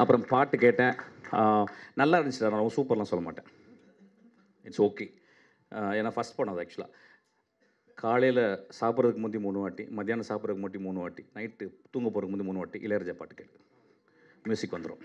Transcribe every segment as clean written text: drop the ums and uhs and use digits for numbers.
அப்புறம் பாட்டு கேட்டேன். நல்லா இருந்துச்சு. நான் ரொம்ப சூப்பர்லாம் சொல்ல மாட்டேன். It's okay. ஏன்னா ஃபஸ்ட் படம் அது ஆக்சுவலாக. காலையில் சாப்பிட்றதுக்கு முந்தி 3 வாட்டி, மத்தியானம் சாப்பிட்றதுக்கு முந்தி 3 வாட்டி, நைட்டு தூங்க போகிறதுக்கு முந்தி 3 வாட்டி இளையராஜா பாட்டு கேளு, மியூசிக் வந்துடும்.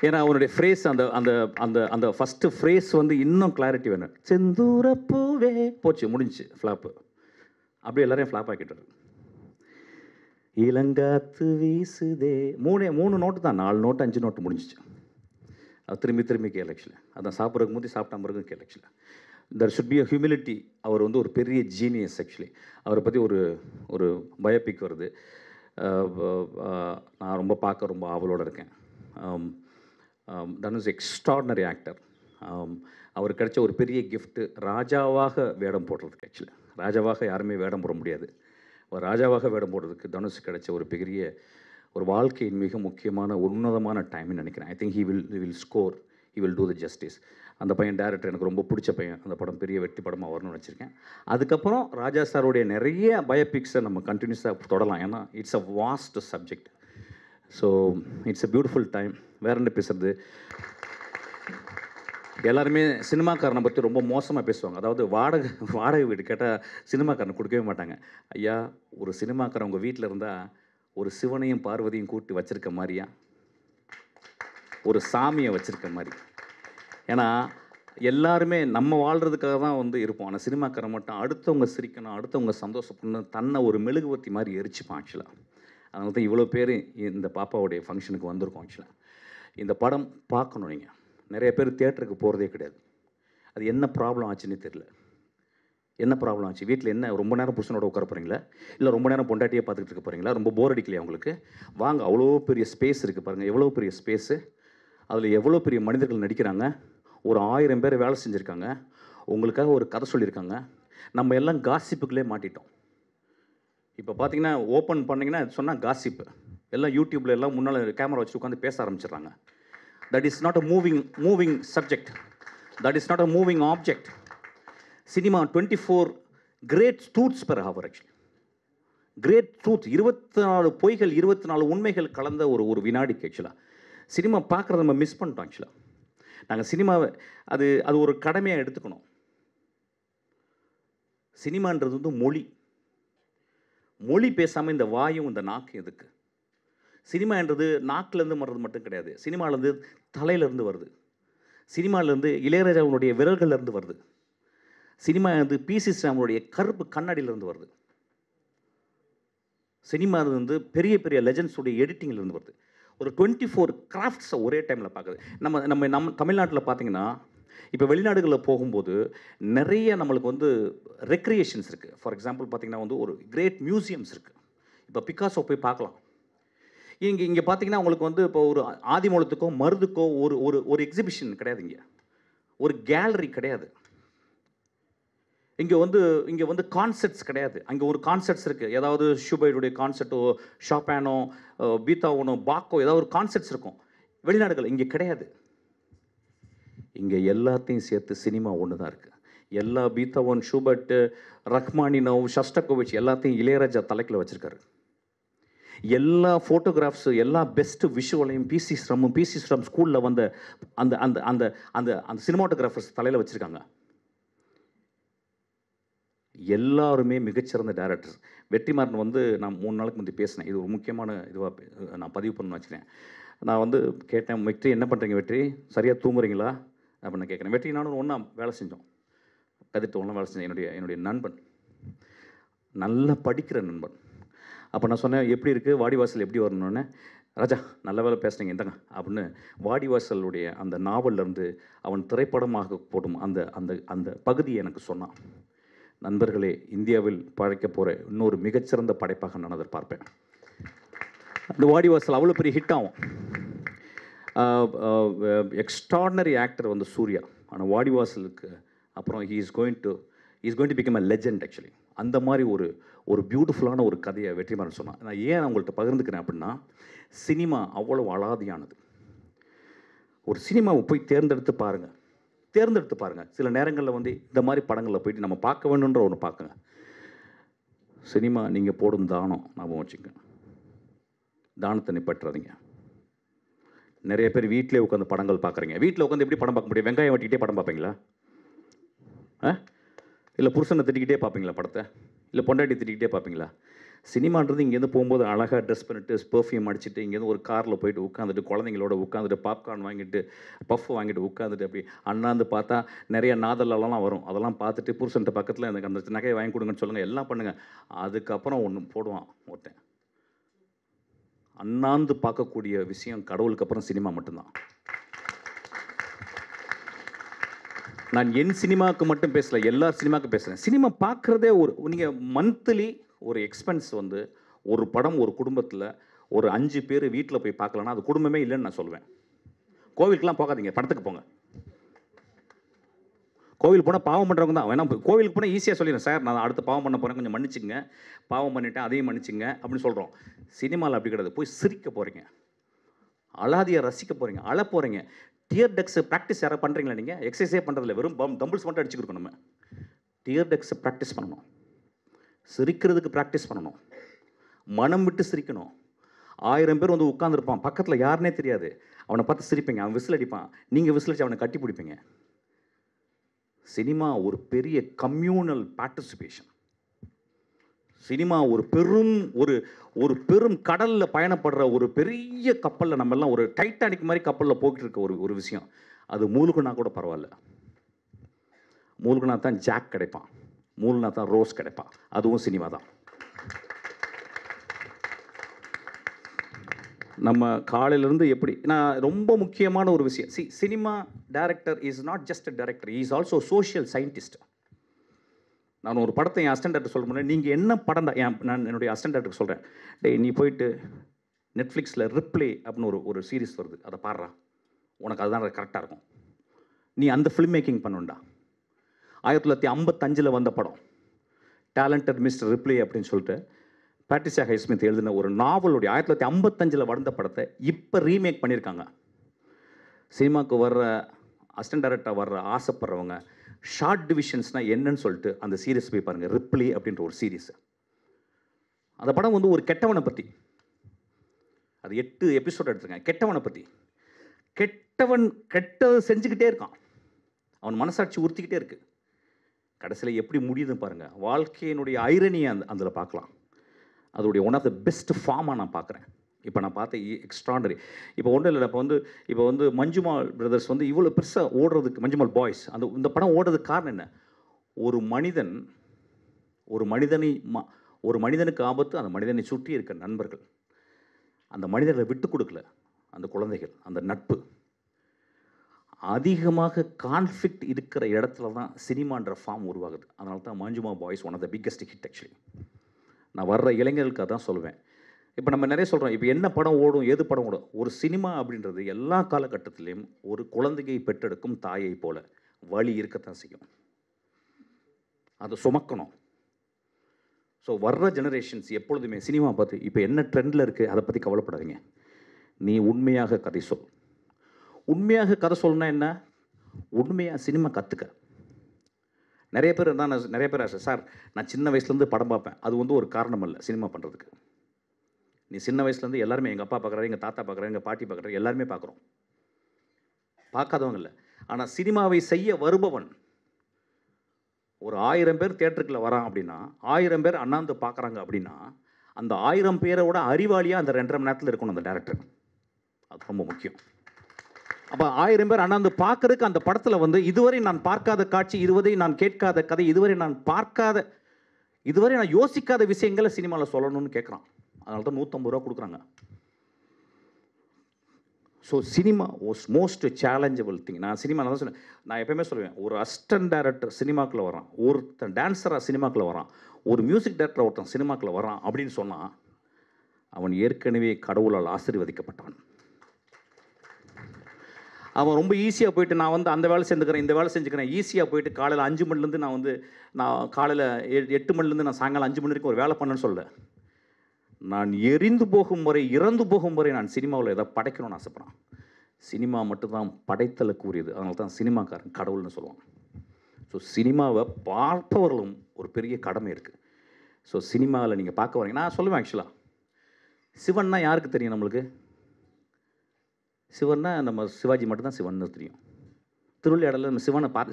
ஏன்னா அவனுடைய ஃப்ரேஸ் அந்த அந்த அந்த அந்த ஃபஸ்ட்டு ஃப்ரேஸ் வந்து இன்னும் கிளாரிட்டி வேணும். செந்தூரப்பூவே போச்சு, முடிஞ்சிச்சு, ஃப்ளாப்பு. அப்படியே எல்லாரையும் ஃப்ளாப் ஆக்கிட்டாரு. இளங்காத்து வீசுதே 3 நோட்டு தான், 4 நோட்டு 5 நோட்டு முடிஞ்சிச்சு. அது திரும்பி திரும்பி கேள் ஆக்சுவலி. அதான் சாப்பிட்றதுக்கு முந்தி சாப்பிட்டா பிறகு கேள் actually. There should be a humility. அவர் வந்து ஒரு பெரிய ஜீனியஸ் ஆக்சுவலி. அவரை பற்றி ஒரு பயோபிக் வருது. நான் ரொம்ப பார்க்க ரொம்ப ஆவலோடு இருக்கேன். Dhanush extraordinary actor. அவர் கிடைச்ச ஒரு பெரிய கிஃப்ட்டு ராஜாவாக வேடம் போடுறதுக்கு. ஆக்சுவலி ராஜாவாக யாருமே வேடம் போட முடியாது. அவர் ராஜாவாக வேடம் போடுறதுக்கு தனுஷ் கிடைச்ச ஒரு பெரிய ஒரு வாழ்க்கையின் மிக முக்கியமான உன்னதமான டைம்னு நினைக்கிறேன். I think he will score, he will do the justice. அந்த பையன் டேரக்டர் எனக்கு ரொம்ப பிடிச்ச பையன். அந்த படம் பெரிய வெற்றி படமாக வரணும்னு வச்சுருக்கேன். அதுக்கப்புறம் ராஜா சாருடைய நிறைய பயோபிக்ஸை நம்ம கண்டினியூஸாக தொடரலாம். ஏன்னா it's a vast subject. So it's a beautiful time. வேற என்ன பேசுறது? எல்லாருமே சினிமாக்காரனை பற்றி ரொம்ப மோசமாக பேசுவாங்க. அதாவது வாடகை வீடு கேட்டால் சினிமாக்காரனை கொடுக்கவே மாட்டாங்க. ஐயா, ஒரு சினிமாக்காரன் உங்கள் வீட்டில் இருந்தால் ஒரு சிவனையும் பார்வதியும் கூட்டி வச்சுருக்க மாதிரியா, ஒரு சாமியை வச்சுருக்க மாதிரி. ஏன்னா எல்லாருமே நம்ம வாழ்கிறதுக்காக தான் வந்து இருப்போம். ஆனால் சினிமாக்காரன் மட்டும் அடுத்தவங்க சிரிக்கணும், அடுத்தவங்க சந்தோஷப்படணும், தன்னை ஒரு மெழுகுவத்தி மாதிரி எரிச்சுப்பான் ஆக்சுவலாக. அதனால தான் இவ்வளோ பேர் இந்த பாப்பாவுடைய ஃபங்க்ஷனுக்கு வந்திருக்கோம் ஆக்சுவலாக. இந்த படம் பார்க்கணும். நீங்கள் நிறைய பேர் தியேட்டருக்கு போகிறதே கிடையாது. அது என்ன ப்ராப்ளம் ஆச்சுன்னே தெரியல. என்ன ப்ராப்ளம் ஆச்சு? வீட்டில் என்ன ரொம்ப நேரம் புருஷனோட உட்கார போகிறீங்களா? இல்லை ரொம்ப நேரம் பொண்டாட்டியே பார்த்துக்கிட்டு இருக்க போகிறீங்களா? ரொம்ப போர் அடிக்கலையா உங்களுக்கு? வாங்க, அவ்வளோ பெரிய ஸ்பேஸ் இருக்குது பாருங்கள். எவ்வளோ பெரிய ஸ்பேஸு, அதில் எவ்வளோ பெரிய மனிதர்கள் நடிக்கிறாங்க. ஒரு 1000 பேர் வேலை செஞ்சுருக்காங்க. உங்களுக்காக ஒரு கதை சொல்லியிருக்காங்க. நம்ம எல்லாம் காசிப்புக்குள்ளே மாட்டிட்டோம். இப்போ பார்த்தீங்கன்னா ஓப்பன் பண்ணிங்கன்னா சொன்னால் காசிப்பு எல்லாம் யூடியூப்பில் எல்லாம் முன்னால் கேமரா வச்சு உட்காந்து பேச ஆரம்பிச்சிடுறாங்க. That is not a moving subject. That is not a moving object. Cinema 24 great truths per hour. Actually great truth, 24 பொய்கள் 24 உண்மைகள் கலந்த ஒரு வினாடிக்கு. ஆக்சுவலாக சினிமா பார்க்குறத நம்ம மிஸ் பண்ணிட்டோம். ஆக்சுவலாக நாங்கள் சினிமாவை அது ஒரு கடமையாக எடுத்துக்கணும். சினிமான்றது வந்து மொழி பேசாமல் இந்த வாயும் இந்த நாக்கும் எதுக்கு? சினிமான்றது நாக்கிலேருந்து வர்றது மட்டும் கிடையாது. சினிமாலேருந்து தலையிலேருந்து வருது. சினிமாலேருந்து இளையராஜாவுடைய விரல்கள்லேருந்து வருது. சினிமா வந்து பிசி ஸ்ரீராமனுடைய கருப்பு கண்ணாடியிலேருந்து வருது. சினிமா வந்து பெரிய பெரிய லெஜண்ட்ஸுடைய எடிட்டிங்லேருந்து வருது. ஒரு 24 கிராஃப்ட்ஸை ஒரே டைமில் பார்க்குது. நம்ம தமிழ்நாட்டில் பார்த்தீங்கன்னா இப்போ வெளிநாடுகளில் போகும்போது நிறைய நம்மளுக்கு வந்து ரெக்ரியேஷன்ஸ் இருக்குது. ஃபார் எக்ஸாம்பிள் பார்த்தீங்கன்னா வந்து ஒரு கிரேட் மியூசியம்ஸ் இருக்குது. இப்போ பிகாசோ போய் பார்க்கலாம். இங்கே பார்த்தீங்கன்னா உங்களுக்கு வந்து இப்போ ஒரு ஆதிமூலத்துக்கோ மருதுக்கோ ஒரு எக்ஸிபிஷன் கிடையாது. இங்கே ஒரு கேலரி கிடையாது. இங்கே வந்து கான்செர்ட்ஸ் கிடையாது. அங்கே ஒரு கான்செர்ட்ஸ் இருக்குது. ஏதாவது ஷூபைடுடைய கான்செர்ட்டோ, ஷாப்பானோ, பீத்தாவோனோ, பாக்கோ, ஏதாவது ஒரு கான்செர்ட்ஸ் இருக்கும். வெளிநாடுகள் இங்கே கிடையாது. இங்கே எல்லாத்தையும் சேர்த்து சினிமா ஒன்று தான் இருக்குது. எல்லா பீத்தாவோன், ஷூபர்ட்டு, ரஹ்மானினோவ், ஷஸ்டகோவிச் எல்லாத்தையும் இளையராஜா தலைக்கில் வச்சுருக்காரு. எல்லா ஃபோட்டோகிராஃப்ஸு, எல்லா பெஸ்ட்டு விஷுவலையும் பிசி ஸ்ரம் ஸ்கூலில் வந்த அந்த அந்த அந்த அந்த அந்த சினிமாட்டோகிராஃபர்ஸ் தலையில் வச்சுருக்காங்க. எல்லாருமே மிகச்சிறந்த டேரக்டர்ஸ். வெற்றிமாறன் வந்து நான் 3 நாளுக்கு முந்தைய பேசினேன். இது ஒரு முக்கியமான இதுவாக நான் பதிவு பண்ணணும்னு வச்சுக்கிறேன். நான் வந்து கேட்டேன், வெற்றி என்ன பண்ணுறீங்க வெற்றி, சரியாக தூங்குறீங்களா அப்படின்னு கேட்குறேன். வெற்றி நானும் ஒன்றா வேலை செஞ்சோம். கதிர்ட்டு ஒன்றா வேலை செஞ்சேன். என்னுடைய நண்பன், நல்லா படிக்கிற நண்பன். அப்போ நான் சொன்னேன், எப்படி இருக்குது வாடிவாசல் எப்படி வரணுன்னு. ராஜா நல்ல வேலை பேசுனீங்க இந்தங்க அப்படின்னு வாடிவாசலுடைய அந்த நாவல்லேருந்து அவன் திரைப்படமாக போடும் அந்த அந்த அந்த பகுதியை எனக்கு சொன்னான். நண்பர்களே, இந்தியாவில் படைக்க போகிற இன்னொரு மிகச்சிறந்த படைப்பாக நான் அதை பார்ப்பேன். அந்த வாடிவாசல் அவ்வளோ பெரிய ஹிட் ஆகும். எக்ஸ்ட்ராடினரி ஆக்டர் வந்து சூர்யா. ஆனால் வாடிவாசலுக்கு அப்புறம் he is going to become a legend actually. அந்த மாதிரி ஒரு பியூட்டிஃபுல்லான ஒரு கதையை வெற்றிமாறன் சொன்னான். நான் ஏன் அவங்கள்ட்ட பகிர்ந்துக்கிறேன் அப்படின்னா, சினிமா அவ்வளோ அலாதியானது. ஒரு சினிமாவை போய் தேர்ந்தெடுத்து பாருங்கள். சில நேரங்களில் வந்து இந்த மாதிரி படங்களில் போயிட்டு நம்ம பார்க்க வேணுன்ற ஒன்று பார்க்குங்க. சினிமா நீங்கள் போடும் தானம் ஞாபகம் வச்சுக்கோங்க. தானத்தை நிப்பற்றாதீங்க. நிறைய பேர் வீட்டிலே உட்காந்து படங்கள் பார்க்குறீங்க. வீட்டில் உட்காந்து எப்படி படம் பார்க்க முடியும்? வெங்காயம் வெட்டிக்கிட்டே படம் பார்ப்பீங்களா? இல்லை புருஷனை திட்டிக்கிட்டே பார்ப்பீங்களா படத்தை? இல்லை பொண்டாட்டி திட்டிக்கிட்டே பார்ப்பீங்களா? சினிமான்றது இங்கேருந்து போகும்போது அழகாக ட்ரெஸ் பண்ணிட்டு பெர்ஃப்யூம் அடிச்சுட்டு இங்கேருந்து ஒரு காரில் போயிட்டு உட்காந்துட்டு குழந்தைங்களோட உட்காந்துட்டு பாப்கார்ன் வாங்கிட்டு பஃப் வாங்கிட்டு உட்காந்துட்டு அப்படி அண்ணாந்து பார்த்தா நிறைய நாதலெல்லாம் வரும். அதெல்லாம் பார்த்துட்டு புருஷன்ட்ட பக்கத்தில் எனக்கு அந்த நகையை வாங்கி கொடுங்கன்னு சொல்லுங்கள், எல்லாம் பண்ணுங்கள். அதுக்கப்புறம் ஒன்று போடுவான் ஒருத்தன். அண்ணாந்து பார்க்கக்கூடிய விஷயம் கடவுளுக்கு அப்புறம் சினிமா மட்டும்தான். நான் என் சினிமாவுக்கு மட்டும் பேசலை, எல்லா சினிமாவுக்கும் பேசுகிறேன். சினிமா பார்க்குறதே நீங்கள் மந்த்லி ஒரு எக்ஸ்பென்ஸ் ஒரு படம் ஒரு குடும்பத்தில் ஒரு 5 பேர் வீட்டில் போய் பார்க்கலன்னா அது குடும்பமே இல்லைன்னு நான் சொல்லுவேன். கோவிலுக்குலாம் போகாதீங்க, படத்துக்கு போங்க. கோவில் போனால் பாவம் பண்ணுறவங்க தான் வேணா. கோவிலுக்கு போனால் ஈஸியாக சொல்லிடுறேன், சார் நான் அடுத்த பாவம் பண்ண போகிறேன், கொஞ்சம் மன்னிச்சுங்க, பாவம் பண்ணிட்டேன் அதையும் மன்னிச்சுங்க அப்படின்னு சொல்கிறோம். சினிமாவில் அப்படி கிடையாது. போய் சிரிக்க போகிறீங்க, அழாதியை ரசிக்க போகிறீங்க, அழ போகிறீங்க. டியர் டெக்ஸ் ப்ராக்டிஸ் யாராவது பண்ணுறீங்களா? நீங்கள் எக்ஸசைஸே பண்ணுறதில்ல, வெறும் தம்பிள்ஸ் மட்டும் அடிச்சுக்கிருக்கோம். நம்ம டியர் டெக்ஸை ப்ராக்டிஸ் பண்ணணும், சிரிக்கிறதுக்கு ப்ராக்டிஸ் பண்ணணும், மனம் விட்டு சிரிக்கணும். 1000 பேர் உட்காந்துருப்பான், பக்கத்தில் யாருன்னே தெரியாது, அவனை பார்த்து சிரிப்பீங்க, அவன் விசில் அடிப்பான், நீங்கள் விசில் அடிச்சு அவனை கட்டி பிடிப்பீங்க. சினிமா ஒரு பெரிய கம்யூனல் பார்ட்டிசிபேஷன். சினிமா ஒரு பெரும் கடலில் பயணப்படுற ஒரு பெரிய கப்பலில், நம்ம எல்லாம் ஒரு டைட்டானிக் மாதிரி கப்பலில் போய்கிட்டு இருக்க ஒரு விஷயம். அது மூழ்குனா கூட பரவாயில்ல. மூழ்குனா தான் ஜாக் கிடைப்பான், மூழ்குனா தான் ரோஸ் கிடைப்பான். அதுவும் சினிமா தான். நம்ம காலையிலேருந்து எப்படி நான் ரொம்ப முக்கியமான ஒரு விஷயம், cinema director is not just a director, is also social scientist. நான் ஒரு படத்தை என் அசிஸ்டன்ட் டைரக்டர் சொல்ல முடியாது, நீங்கள் என்ன படம் தான் நான் என்னுடைய அசிஸ்டன்ட் டைரக்டருக்கு சொல்கிறேன், டேய் நீ போயிட்டு நெட்ஃப்ளிக்ஸில் ரிப்ளே அப்படின்னு ஒரு சீரிஸ் வருது, அதை பாடுறா, உனக்கு அதுதான் கரெக்டாக இருக்கும், நீ அந்த ஃபில்ம் மேக்கிங் பண்ணுண்டா. 1955 வந்த படம் டேலண்டட் மிஸ்டர் ரிப்ளே அப்படின்னு சொல்லிட்டு பேட்ரிஷியா ஹைஸ்மித் எழுதின ஒரு நாவலுடைய 1955 வந்த படத்தை இப்போ ரீமேக் பண்ணியிருக்காங்க. சினிமாவுக்கு வர்ற அசிஸ்டன்ட் டைரக்டர் வர்ற ஆசைப்படுறவங்க ஷார்ட் டிவிஷன்ஸ்னால் என்னன்னு சொல்லிட்டு அந்த சீரீஸ் போய் பாருங்கள், ரிப்ளி அப்படின்ற ஒரு சீரீஸ். அந்த படம் ஒரு கெட்டவனை பற்றி, அது 8 எபிசோட் எடுத்துருக்காங்க. கெட்டவனை பற்றி, கெட்டவன் கெட்டது செஞ்சுக்கிட்டே இருக்கான், அவன் மனசாட்சி உறுத்திக்கிட்டே இருக்கு. கடைசியில் எப்படி முடியுதுன்னு பாருங்கள். வாழ்க்கையினுடைய ஐரணியை அதில் பார்க்கலாம். அதோடைய ஒன் ஆஃப் த பெஸ்ட் ஃபார்மாக நான் பார்க்குறேன். இப்போ நான் பார்த்த எக்ஸ்ட்ராடனரி. இப்போ ஒன்றும் இல்லை, இப்போ மஞ்சுமால் பிரதர்ஸ் இவ்வளோ பெருசாக ஓடுறதுக்கு, மஞ்சுமால் பாய்ஸ் இந்த படம் ஓடுறதுக்கு காரணம் என்ன? ஒரு மனிதனுக்கு ஆபத்து, அந்த மனிதனை சுற்றி இருக்க நண்பர்கள், அந்த மனிதர்களை விட்டு கொடுக்கல, அந்த குழந்தைகள், அந்த நட்பு. அதிகமாக கான்ஃப்ளிக்ட் இருக்கிற இடத்துல தான் சினிமான்ற ஃபார்ம் உருவாகுது. அதனால தான் Manjummel boys one of the biggest hit. Actually நான் வர்ற இளைஞர்களுக்கு அதான் சொல்லுவேன். இப்போ நம்ம நிறைய சொல்கிறோம், இப்போ என்ன படம் ஓடும், எது படம் ஓடும். ஒரு சினிமா அப்படின்றது எல்லா காலகட்டத்திலையும் ஒரு குழந்தையை பெற்றெடுக்கும் தாயை போல வலி இருக்கத்தான் செய்யும், அதை சுமக்கணும். ஸோ வர்ற ஜெனரேஷன்ஸ் எப்பொழுதுமே சினிமா பார்த்து இப்போ என்ன ட்ரெண்டில் இருக்குது அதை பற்றி கவலைப்படாதீங்க. நீ உண்மையாக கதை சொல். உண்மையாக கதை சொல்லணும்னா என்ன? உண்மையாக சினிமா கற்றுக்க. நிறைய பேர் சார் நான் சின்ன வயசுலேருந்து படம் பார்ப்பேன், அது ஒரு காரணம் இல்லை சினிமா பண்ணுறதுக்கு. நீ சின்ன வயசுலேருந்து எல்லாருமே, எங்கள் அப்பா பார்க்குறாரு, எங்கள் தாத்தா பார்க்குறாரு, எங்கள் பாட்டி பார்க்குறாரு, எல்லாருமே பார்க்குறோம், பார்க்காதவங்க இல்லை. ஆனால் சினிமாவை செய்ய வருபவன் ஒரு 1000 பேர் தியேட்டருக்குள்ள வரான் அப்படின்னா, 1000 பேர் அண்ணாந்து பார்க்குறாங்க அப்படின்னா, அந்த 1000 பேரோட அறிவாளியாக அந்த 2.5 மணி நேரத்தில் இருக்கணும் அந்த டேரக்டர். அது ரொம்ப முக்கியம். அப்போ 1000 பேர் அண்ணாந்து பார்க்கறதுக்கு அந்த படத்தில் இதுவரை நான் பார்க்காத காட்சி, இதுவரை நான் கேட்காத கதை, இதுவரை நான் யோசிக்காத விஷயங்களை சினிமாவில் சொல்லணும்னு கேட்குறான். அதனால தான் 150 ரூபா கொடுக்குறாங்க. So cinema was most challengeable thing. நான் சினிமாவில் தான் சொன்னேன், நான் எப்பயுமே சொல்லுவேன், ஒரு அசிஸ்டன்ட் டைரக்டர் சினிமாக்குள்ளே வரான், ஒருத்தன் டான்ஸராக சினிமாக்குள்ளே வரான், ஒரு மியூசிக் டைரக்டர் ஒருத்தன் சினிமாக்குள்ளே வரான் அப்படின்னு சொன்னால் அவன் ஏற்கனவே கடவுளால் ஆசீர்வதிக்கப்பட்டவன். அவன் ரொம்ப ஈஸியாக போயிட்டு நான் அந்த வேலை செஞ்சுக்கிறேன், இந்த வேலை செஞ்சுக்கிறேன், ஈஸியாக போயிட்டு காலையில் 5 மணிலேருந்து நான் காலையில் 8 மணிலேருந்து நான் சாயங்காலம் 5 மணி வரைக்கும் ஒரு வேலை பண்ணேன்னு சொல்ல. நான் எரிந்து போகும் வரை, இறந்து போகும் வரை நான் சினிமாவில் எதை படைக்கணும்னு ஆசைப்பட்றேன். சினிமா மட்டும்தான் படைத்தலுக்கு உரியது. அதனால தான் சினிமாக்காரன் கடவுள்னு சொல்லுவாங்க. ஸோ சினிமாவை பார்ப்பவர்களும் ஒரு பெரிய கடமை இருக்குது. ஸோ சினிமாவில் நீங்கள் பார்க்க வரீங்க, நான் சொல்லுவேன் ஆக்சுவலாக சிவன்னா யாருக்கு தெரியும் நம்மளுக்கு? சிவன்னா நம்ம சிவாஜி மட்டும்தான் சிவன்னு தெரியும். திருவிளையாடலில் நம்ம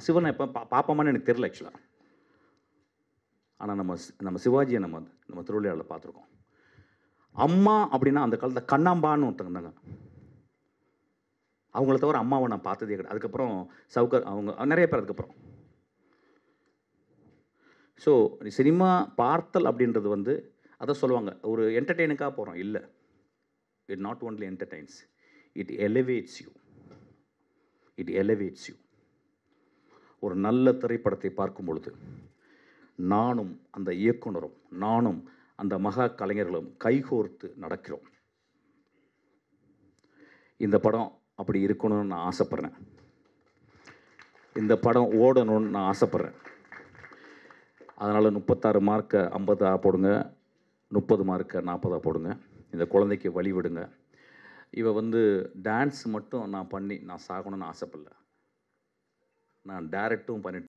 சிவனை எப்போ பார்ப்போமான்னு எனக்கு தெரியல ஆக்சுவலாக. ஆனால் நம்ம சிவாஜியை நம்ம திருவிளையாடலில் பார்த்துருக்கோம். அம்மா அப்படின்னா அந்த காலத்தில் கண்ணாம்பான்னு ஒருத்தங்க இருந்தாங்க. அவங்கள தவிர அம்மாவை நான் பார்த்ததே கிடையாது. அதுக்கப்புறம் அவங்க நிறைய பேர் அதுக்கப்புறம். ஸோ சினிமா பார்த்தல் அப்படின்றது வந்து அதை சொல்லுவாங்க, ஒரு என்டர்டெயினுக்காக போகிறோம். இல்லை, it not only entertains, it elevates you. It elevates you. ஒரு நல்ல திரைப்படத்தை பார்க்கும் பொழுது நானும் அந்த இயக்குனரும் நானும் அந்த மகா கலைஞர்களும் கைகோர்த்து நடக்கிறோம். இந்த படம் அப்படி இருக்கணும்னு நான் ஆசைப்பட்றேன். இந்த படம் ஓடணும்னு நான் ஆசைப்பட்றேன். அதனால் 36 மார்க்கை 50 போடுங்க, 30 மார்க்கை 40 போடுங்க. இந்த குழந்தைக்கு வழி விடுங்க. இவ வந்து டான்ஸ் மட்டும் நான் பண்ணி நான் சாகணும்னு ஆசைப்படல. நான் டைரக்டும் பண்ணிட்டு